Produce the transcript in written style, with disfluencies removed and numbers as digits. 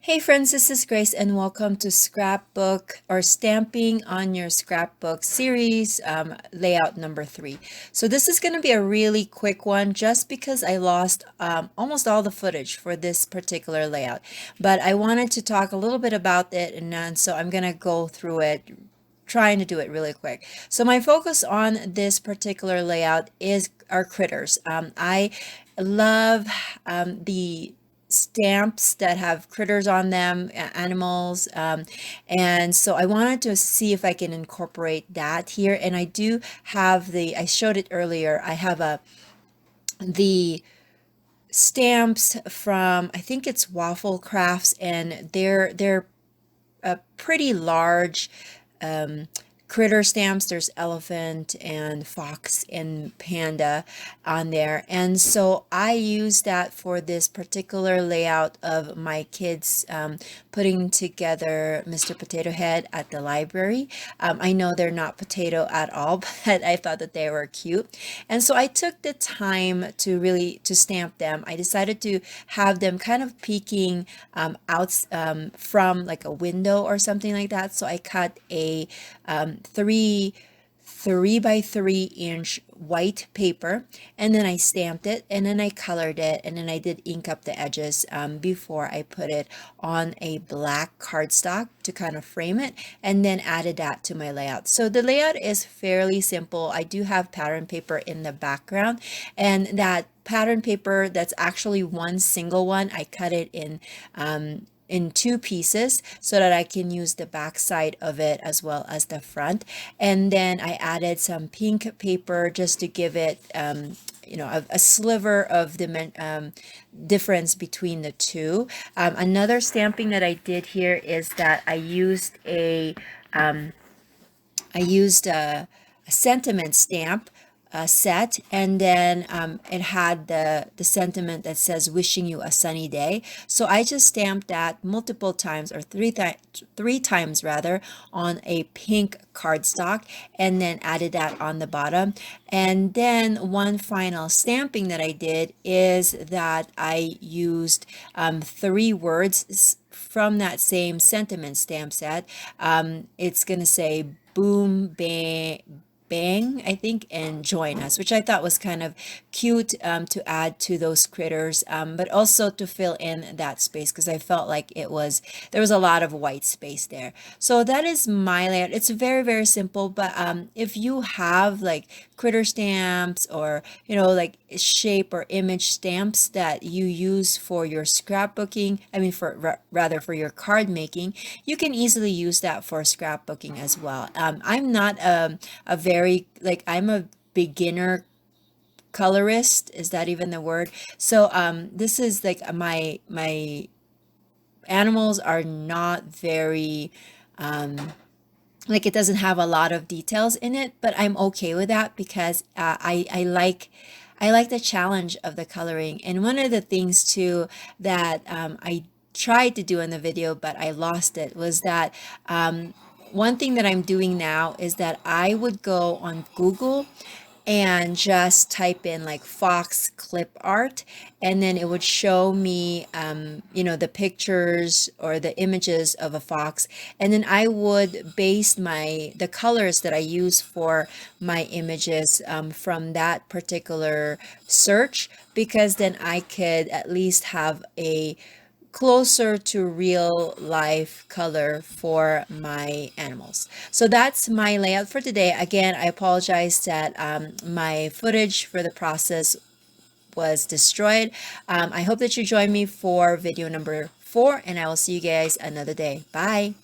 Hey friends, this is Grace and welcome to Scrapbook or Stamping on Your Scrapbook series, layout number 3. So this is going to be a really quick one just because I lost almost all the footage for this particular layout. But I wanted to talk a little bit about it, and so I'm going to go through it, trying to do it really quick. So my focus on this particular layout is our critters. I love the stamps that have critters on them, animals, and so I wanted to see if I can incorporate that here. And I do have I showed it earlier, I have the stamps from, I think it's Waffle Crafts, and they're a pretty large critter stamps. There's elephant and fox and panda on there, and so I use that for this particular layout of my kids putting together Mr. Potato Head at the library. I know they're not potato at all, but I thought that they were cute, and so I took the time to stamp them. I decided to have them kind of peeking out from like a window or something like that. So I cut a 3 by 3 inch white paper, and then I stamped it, and then I colored it, and then I did ink up the edges before I put it on a black cardstock to kind of frame it, and then added that to my layout. So the layout is fairly simple. I do have pattern paper in the background, and that pattern paper, that's actually one single one. I cut it in 2 pieces so that I can use the back side of it as well as the front. And then I added some pink paper just to give it a sliver of the difference between the two. Another stamping that I did here is that I used a sentiment stamp set, and then it had the sentiment that says wishing you a sunny day. So I just stamped that multiple times, or three times rather, on a pink cardstock, and then added that on the bottom. And then one final stamping that I did is that I used 3 words from that same sentiment stamp set. It's gonna say boom, bang, I think, and join us, which I thought was kind of cute to add to those critters, but also to fill in that space because I felt like there was a lot of white space there. So that is my layout. It's very, very simple, but if you have like critter stamps, or like shape or image stamps that you use for your scrapbooking, I mean rather for your card making, you can easily use that for scrapbooking as well. I'm not I'm a beginner colorist. Is that even the word? So this is like my animals are not very like, it doesn't have a lot of details in it, but I'm okay with that because I like the challenge of the coloring. And one of the things too that I tried to do in the video but I lost it was that one thing that I'm doing now is that I would go on Google and just type in like fox clip art, and then it would show me the pictures or the images of a fox, and then I would base the colors that I use for my images from that particular search, because then I could at least have a closer to real life color for my animals. So that's my layout for today. Again, I apologize that my footage for the process was destroyed. I hope that you join me for video number 4, and I will see you guys another day. Bye.